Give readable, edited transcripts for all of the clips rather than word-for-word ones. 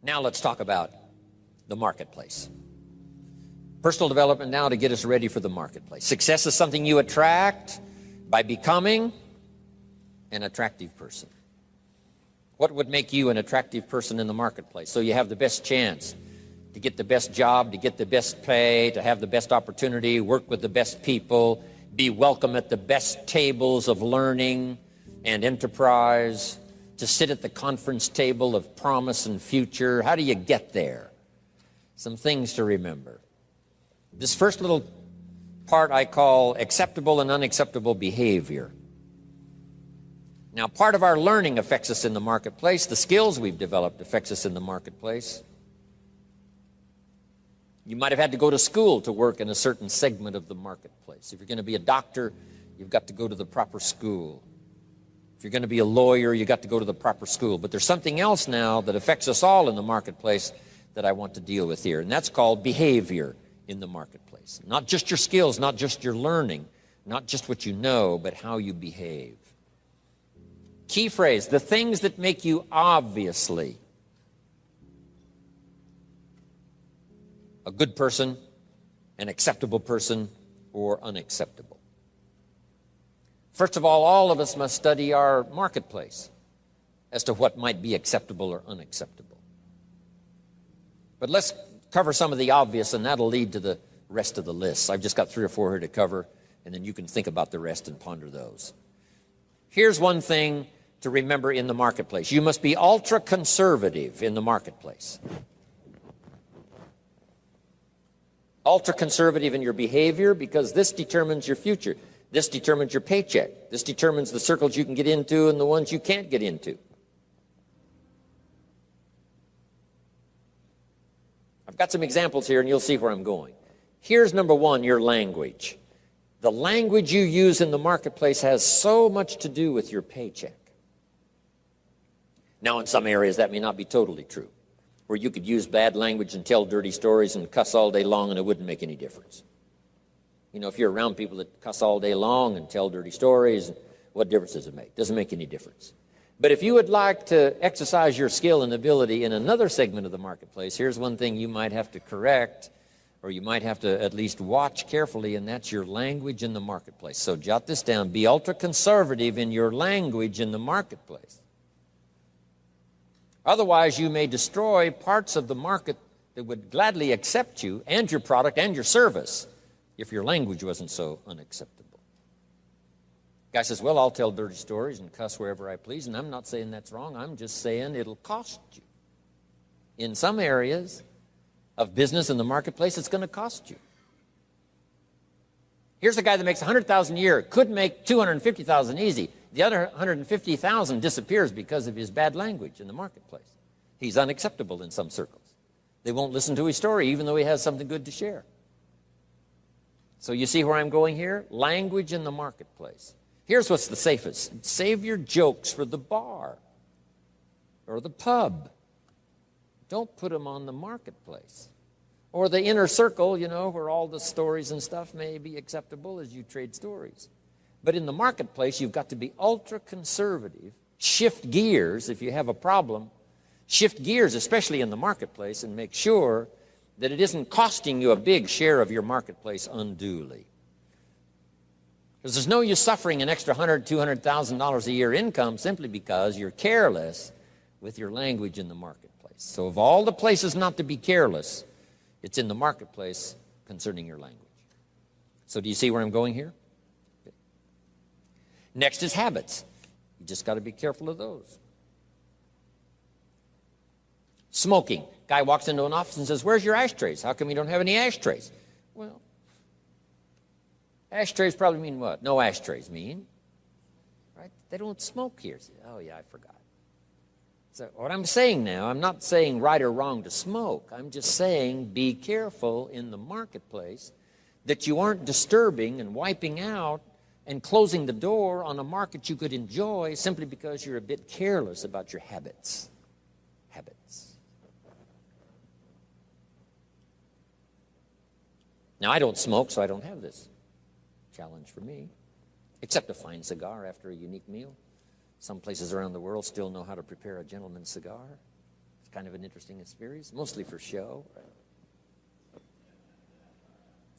Now let's talk about the marketplace. Personal development now to get us ready for the marketplace. Success is something you attract by becoming an attractive person. What would make you an attractive person in the marketplace? So you have the best chance to get the best job, to get the best pay, to have the best opportunity, work with the best people, be welcome at the best tables of learning and enterprise, to sit at the conference table of promise and future. How do you get there? Some things to remember. This first little part I call acceptable and unacceptable behavior. Now, part of our learning affects us in the marketplace. The skills we've developed affects us in the marketplace. You might have had to go to school to work in a certain segment of the marketplace. If you're going to be a doctor, you've got to go to the proper school. If you're going to be a lawyer, you've got to go to the proper school. But there's something else now that affects us all in the marketplace that I want to deal with here, and that's called behavior in the marketplace. Not just your skills, not just your learning, not just what you know, but how you behave. Key phrase, the things that make you obviously a good person, an acceptable person, or unacceptable. First of all of us must study our marketplace as to what might be acceptable or unacceptable. But let's cover some of the obvious, and that'll lead to the rest of the list. I've just got 3 or 4 here to cover, and then you can think about the rest and ponder those. Here's one thing to remember in the marketplace. You must be ultra-conservative in the marketplace. Ultra-conservative in your behavior, because this determines your future. This determines your paycheck. This determines the circles you can get into and the ones you can't get into. I've got some examples here, and you'll see where I'm going. Here's number 1, your language. The language you use in the marketplace has so much to do with your paycheck. Now, in some areas, that may not be totally true, where you could use bad language and tell dirty stories and cuss all day long and it wouldn't make any difference. You know, if you're around people that cuss all day long and tell dirty stories, what difference does it make? Doesn't make any difference. But if you would like to exercise your skill and ability in another segment of the marketplace, here's one thing you might have to correct, or you might have to at least watch carefully, and that's your language in the marketplace. So jot this down. Be ultra-conservative in your language in the marketplace. Otherwise, you may destroy parts of the market that would gladly accept you and your product and your service if your language wasn't so unacceptable. Guy says, well, I'll tell dirty stories and cuss wherever I please, and I'm not saying that's wrong. I'm just saying it'll cost you. In some areas of business in the marketplace, it's going to cost you. Here's a guy that makes $100,000 a year, could make $250,000 easy. The other $150,000 disappears because of his bad language in the marketplace. He's unacceptable in some circles. They won't listen to his story, even though he has something good to share. So you see where I'm going here? Language in the marketplace. Here's what's the safest. Save your jokes for the bar or the pub. Don't put them on the marketplace. Or the inner circle, you know, where all the stories and stuff may be acceptable as you trade stories. But in the marketplace, you've got to be ultra-conservative, shift gears if you have a problem, shift gears, especially in the marketplace, and make sure that it isn't costing you a big share of your marketplace unduly. Because there's no use suffering an extra $100,000, $200,000 a year income simply because you're careless with your language in the marketplace. So of all the places not to be careless, it's in the marketplace concerning your language. So do you see where I'm going here? Okay. Next is habits. You just got to be careful of those. Smoking. Guy walks into an office and says, where's your ashtrays? How come you don't have any ashtrays? Well, ashtrays probably mean what? No ashtrays mean, right? They don't smoke here. Oh, yeah, I forgot. So what I'm saying now, I'm not saying right or wrong to smoke. I'm just saying be careful in the marketplace that you aren't disturbing and wiping out and closing the door on a market you could enjoy simply because you're a bit careless about your habits. Habits. Now, I don't smoke, so I don't have this challenge for me, except a fine cigar after a unique meal. Some places around the world still know how to prepare a gentleman's cigar. It's kind of an interesting experience, mostly for show. Right?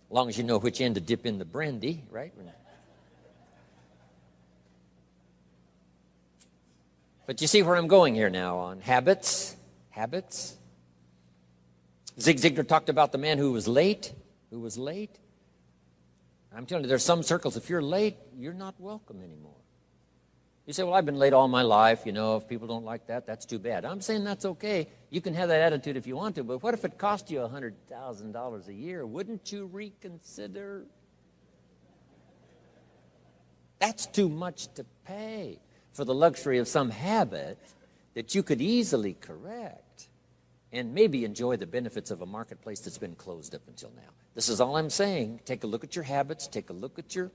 As long as you know which end to dip in the brandy, right? But you see where I'm going here now on habits. Habits. Zig Ziglar talked about the man who was late. I'm telling you, there's some circles, if you're late, you're not welcome anymore. You say, well, I've been late all my life. If people don't like that, that's too bad. I'm saying that's okay. You can have that attitude if you want to, but what if it cost you $100,000 a year? Wouldn't you reconsider? That's too much to pay for the luxury of some habit that you could easily correct and maybe enjoy the benefits of a marketplace that's been closed up until now. This is all I'm saying. Take a look at your habits. Take a look at your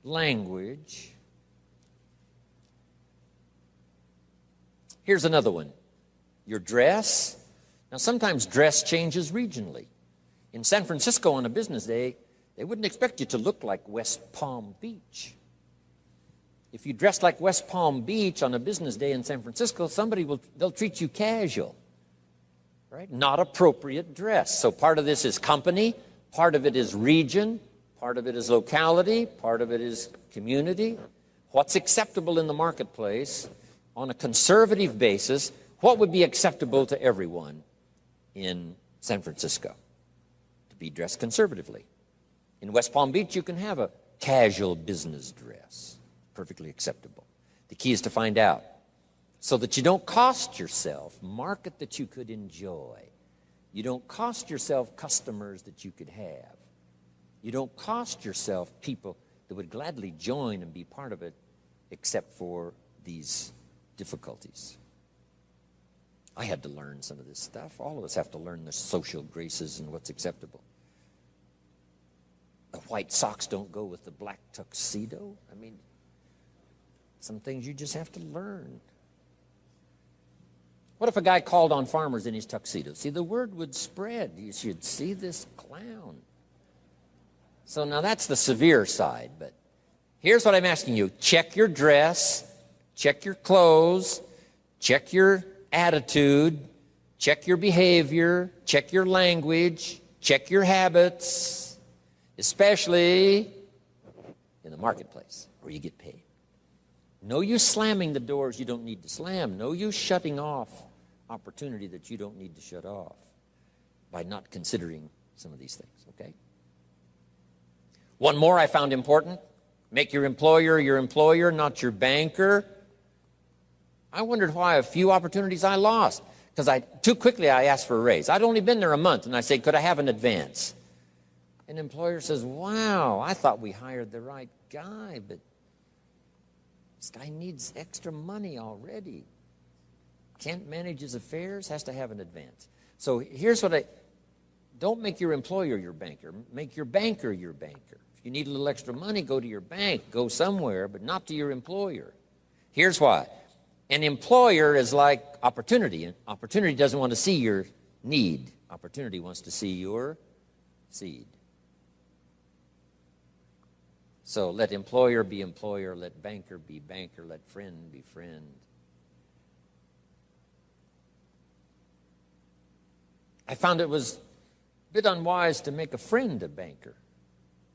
language. Here's another one. Your dress. Now, sometimes dress changes regionally. In San Francisco on a business day, they wouldn't expect you to look like West Palm Beach. If you dress like West Palm Beach on a business day in San Francisco, they'll treat you casual, right? Not appropriate dress. So part of this is company, part of it is region, part of it is locality, part of it is community. What's acceptable in the marketplace on a conservative basis? What would be acceptable to everyone in San Francisco? To be dressed conservatively. In West Palm Beach, you can have a casual business dress. Perfectly acceptable. The key is to find out so that you don't cost yourself market that you could enjoy. You don't cost yourself customers that you could have. You don't cost yourself people that would gladly join and be part of it except for these difficulties. I had to learn some of this stuff. All of us have to learn the social graces and what's acceptable. The white socks don't go with the black tuxedo. Some things you just have to learn. What if a guy called on farmers in his tuxedo? See, the word would spread. You should see this clown. So now that's the severe side, but here's what I'm asking you. Check your dress, check your clothes, check your attitude, check your behavior, check your language, check your habits, especially in the marketplace where you get paid. No use slamming the doors you don't need to slam. No use shutting off opportunity that you don't need to shut off by not considering some of these things, okay? One more I found important. Make your employer, not your banker. I wondered why a few opportunities I lost because too quickly I asked for a raise. I'd only been there a month, and I said, could I have an advance? An employer says, wow, I thought we hired the right guy, but this guy needs extra money already. Can't manage his affairs, has to have an advance. So here's what don't make your employer your banker. Make your banker your banker. If you need a little extra money, go to your bank. Go somewhere, but not to your employer. Here's why. An employer is like opportunity. And opportunity doesn't want to see your need. Opportunity wants to see your seed. So let employer be employer, let banker be banker, let friend be friend. I found it was a bit unwise to make a friend a banker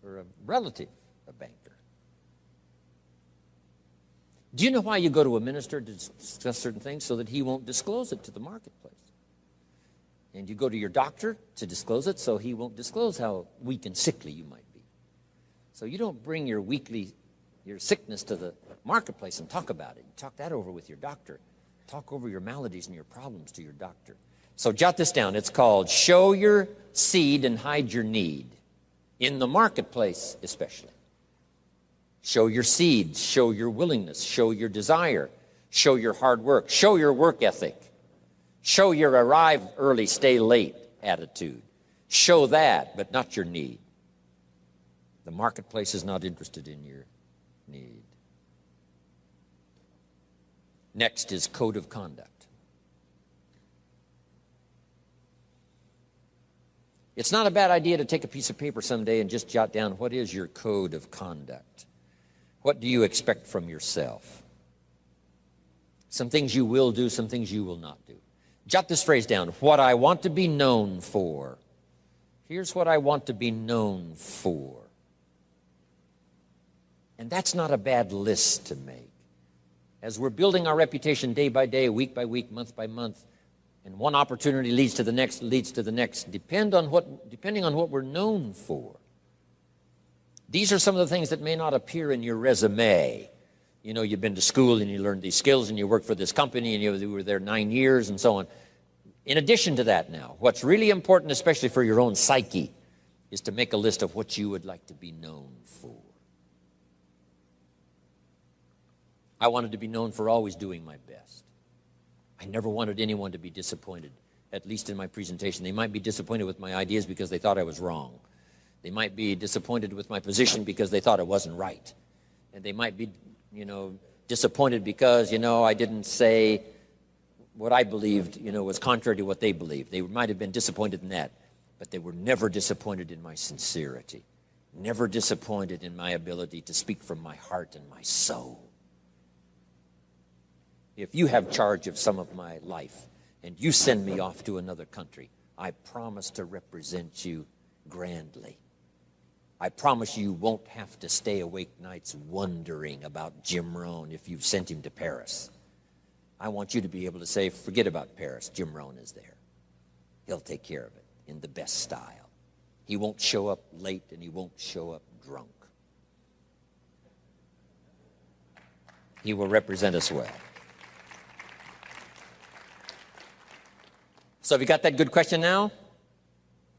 or a relative a banker. Do you know why you go to a minister to discuss certain things? So that he won't disclose it to the marketplace. And you go to your doctor to disclose it so he won't disclose how weak and sickly you might be. So you don't bring your sickness to the marketplace and talk about it. You talk that over with your doctor. Talk over your maladies and your problems to your doctor. So jot this down. It's called show your seed and hide your need. In the marketplace especially. Show your seed, show your willingness, show your desire, show your hard work, show your work ethic, show your arrive early, stay late attitude. Show that, but not your need. The marketplace is not interested in your need. Next is code of conduct. It's not a bad idea to take a piece of paper someday and just jot down what is your code of conduct. What do you expect from yourself? Some things you will do, some things you will not do. Jot this phrase down. What I want to be known for. Here's what I want to be known for. And that's not a bad list to make. As we're building our reputation day by day, week by week, month by month, and one opportunity leads to the next, depending on what we're known for. These are some of the things that may not appear in your resume. You know, you've been to school and you learned these skills and you work for this company and you were there 9 years and so on. In addition to that now, what's really important, especially for your own psyche, is to make a list of what you would like to be known for. I wanted to be known for always doing my best. I never wanted anyone to be disappointed, at least in my presentation. They might be disappointed with my ideas because they thought I was wrong. They might be disappointed with my position because they thought it wasn't right. And they might be, disappointed because, I didn't say what I believed, was contrary to what they believed. They might have been disappointed in that, but they were never disappointed in my sincerity, never disappointed in my ability to speak from my heart and my soul. If you have charge of some of my life and you send me off to another country, I promise to represent you grandly. I promise you won't have to stay awake nights wondering about Jim Rohn if you've sent him to Paris. I want you to be able to say, forget about Paris, Jim Rohn is there. He'll take care of it in the best style. He won't show up late and he won't show up drunk. He will represent us well. So have you got that good question now?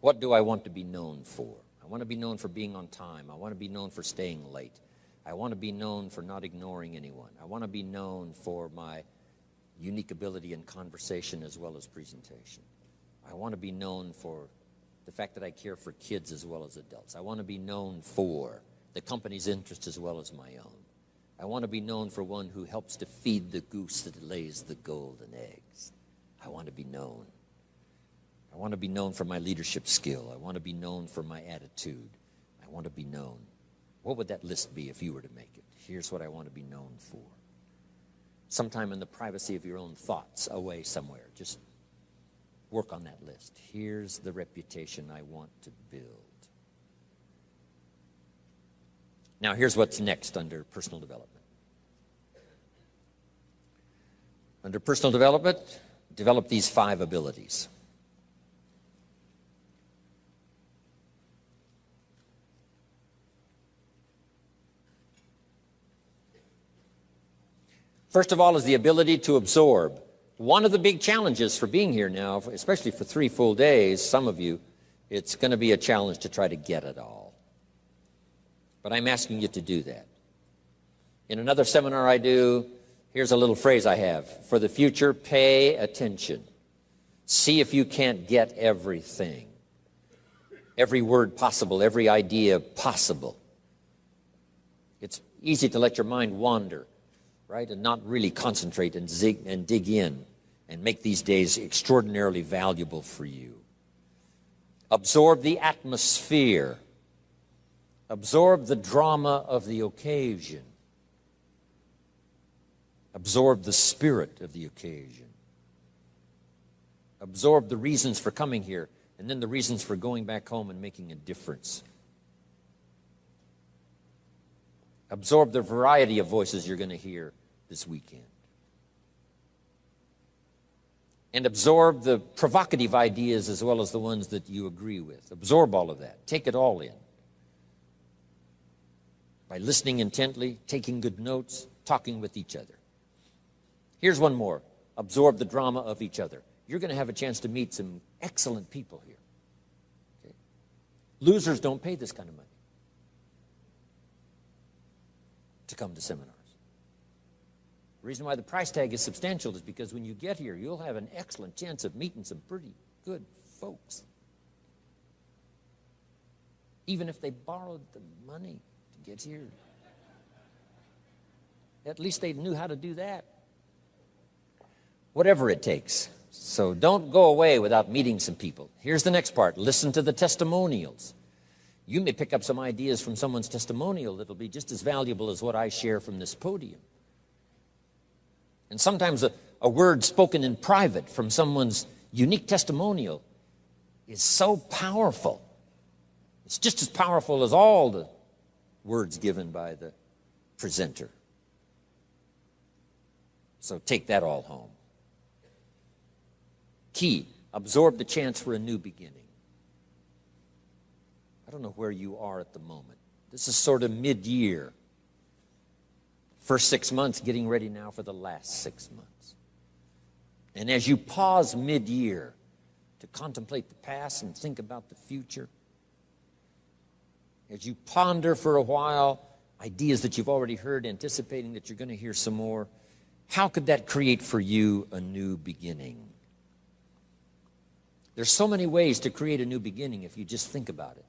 What do I want to be known for? I want to be known for being on time. I want to be known for staying late. I want to be known for not ignoring anyone. I want to be known for my unique ability in conversation as well as presentation. I want to be known for the fact that I care for kids as well as adults. I want to be known for the company's interest as well as my own. I want to be known for one who helps to feed the goose that lays the golden eggs. I want to be known. I want to be known for my leadership skill. I want to be known for my attitude. I want to be known. What would that list be if you were to make it? Here's what I want to be known for. Sometime in the privacy of your own thoughts, away somewhere, just work on that list. Here's the reputation I want to build. Now, here's what's next under personal development. Under personal development, develop these 5 abilities. First of all is the ability to absorb. One of the big challenges for being here now, especially for 3 full days, some of you, it's going to be a challenge to try to get it all. But I'm asking you to do that. In another seminar I do, here's a little phrase I have. For the future, pay attention. See if you can't get everything. Every word possible, every idea possible. It's easy to let your mind wander, right, and not really concentrate and dig in and make these days extraordinarily valuable for you. Absorb the atmosphere. Absorb the drama of the occasion. Absorb the spirit of the occasion. Absorb the reasons for coming here and then the reasons for going back home and making a difference. Absorb the variety of voices you're going to hear this weekend. And absorb the provocative ideas as well as the ones that you agree with. Absorb all of that. Take it all in. By listening intently, taking good notes, talking with each other. Here's one more. Absorb the drama of each other. You're going to have a chance to meet some excellent people here. Okay? Losers don't pay this kind of money to come to seminars. The reason why the price tag is substantial is because when you get here, you'll have an excellent chance of meeting some pretty good folks. Even if they borrowed the money to get here. At least they knew how to do that. Whatever it takes. So don't go away without meeting some people. Here's the next part. Listen to the testimonials. You may pick up some ideas from someone's testimonial that'll be just as valuable as what I share from this podium. And sometimes a word spoken in private from someone's unique testimonial is so powerful. It's just as powerful as all the words given by the presenter. So take that all home. Key, absorb the chance for a new beginning. I don't know where you are at the moment. This is sort of mid-year. First 6 months, getting ready now for the last 6 months. And as you pause mid-year to contemplate the past and think about the future, as you ponder for a while ideas that you've already heard, anticipating that you're going to hear some more, how could that create for you a new beginning? There's so many ways to create a new beginning if you just think about it.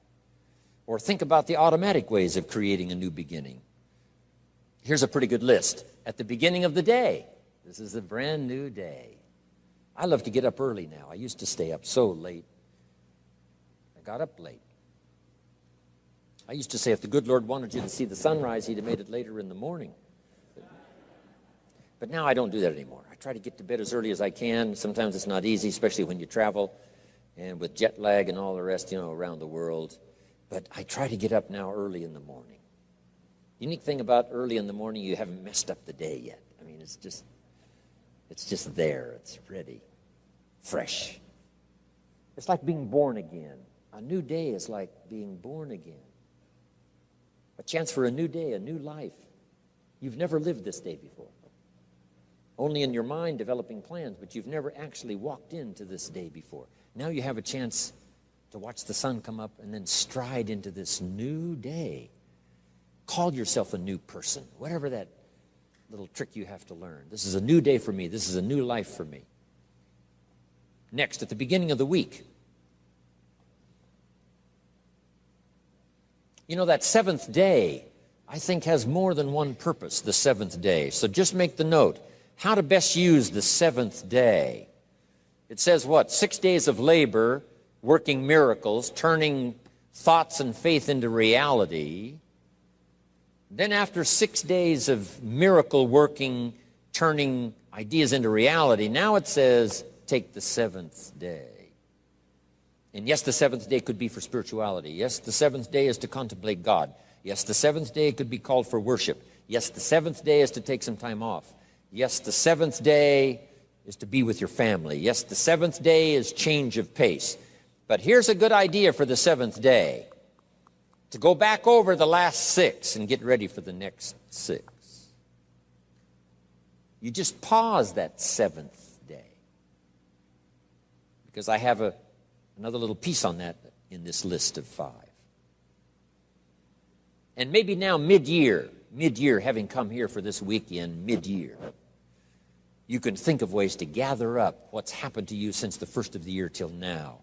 Or think about the automatic ways of creating a new beginning. Here's a pretty good list. At the beginning of the day, this is a brand new day. I love to get up early now. I used to stay up so late. I got up late. I used to say if the good Lord wanted you to see the sunrise, he'd have made it later in the morning. But now I don't do that anymore. I try to get to bed as early as I can. Sometimes it's not easy, especially when you travel and with jet lag and all the rest, around the world. But I try to get up now early in the morning. The unique thing about early in the morning, you haven't messed up the day yet. I mean, it's just there. It's ready, fresh. It's like being born again. A new day is like being born again. A chance for a new day, a new life. You've never lived this day before. Only in your mind developing plans, but you've never actually walked into this day before. Now you have a chance to watch the sun come up and then stride into this new day. Call yourself a new person, whatever that little trick you have to learn. This is a new day for me. This is a new life for me. Next, at the beginning of the week, that seventh day, I think, has more than one purpose, the seventh day. So just make the note. How to best use the seventh day. It says what? 6 days of labor, working miracles, turning thoughts and faith into reality. Then after 6 days of miracle working, turning ideas into reality, now it says, take the seventh day. And yes, the seventh day could be for spirituality. Yes, the seventh day is to contemplate God. Yes, the seventh day could be called for worship. Yes, the seventh day is to take some time off. Yes, the seventh day is to be with your family. Yes, the seventh day is change of pace. But here's a good idea for the seventh day. To go back over the last 6 and get ready for the next 6. You just pause that seventh day. Because I have another little piece on that in this list of 5. And maybe now mid-year, having come here for this weekend, mid-year, you can think of ways to gather up what's happened to you since the first of the year till now.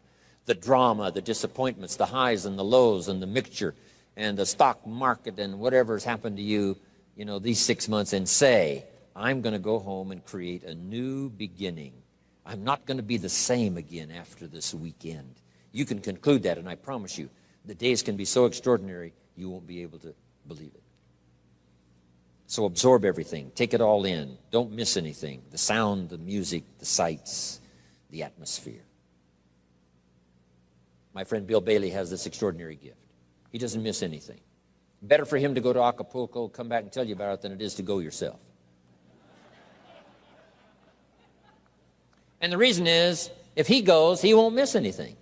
The drama, the disappointments, the highs and the lows and the mixture and the stock market and whatever's happened to you, these 6 months, and say, I'm going to go home and create a new beginning. I'm not going to be the same again after this weekend. You can conclude that, and I promise you, the days can be so extraordinary, you won't be able to believe it. So absorb everything. Take it all in. Don't miss anything. The sound, the music, the sights, the atmosphere. My friend Bill Bailey has this extraordinary gift. He doesn't miss anything. Better for him to go to Acapulco, come back and tell you about it, than it is to go yourself. And the reason is, if he goes, he won't miss anything.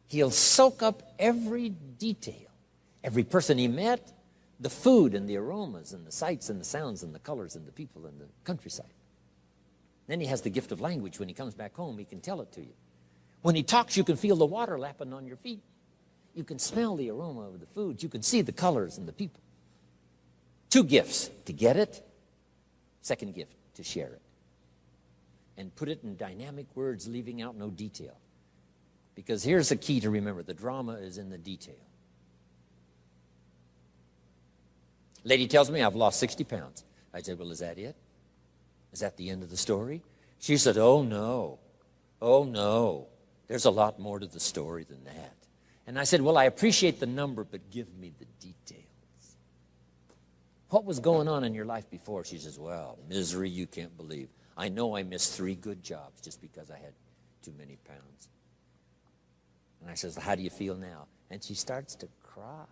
He'll soak up every detail. Every person he met, the food and the aromas and the sights and the sounds and the colors and the people and the countryside. Then he has the gift of language. When he comes back home, he can tell it to you. When he talks, you can feel the water lapping on your feet. You can smell the aroma of the food. You can see the colors and the people. 2 gifts: to get it. Second gift, to share it. And put it in dynamic words, leaving out no detail. Because here's the key to remember. The drama is in the detail. Lady tells me I've lost 60 pounds. I said, well, is that it? Is that the end of the story? She said, oh, no. Oh, no. There's a lot more to the story than that. And I said, well, I appreciate the number, but give me the details. What was going on in your life before? She says, well, misery you can't believe. I know I missed 3 good jobs just because I had too many pounds. And I says, how do you feel now? And she starts to cry.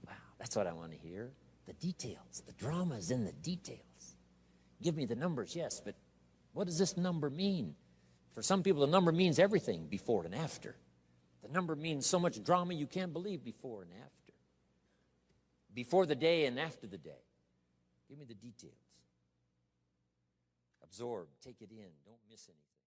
Wow, that's what I want to hear. The details. The drama is in the details. Give me the numbers, yes, but what does this number mean? For some people, the number means everything, before and after. The number means so much drama you can't believe, before and after. Before the day and after the day. Give me the details. Absorb, take it in, don't miss anything.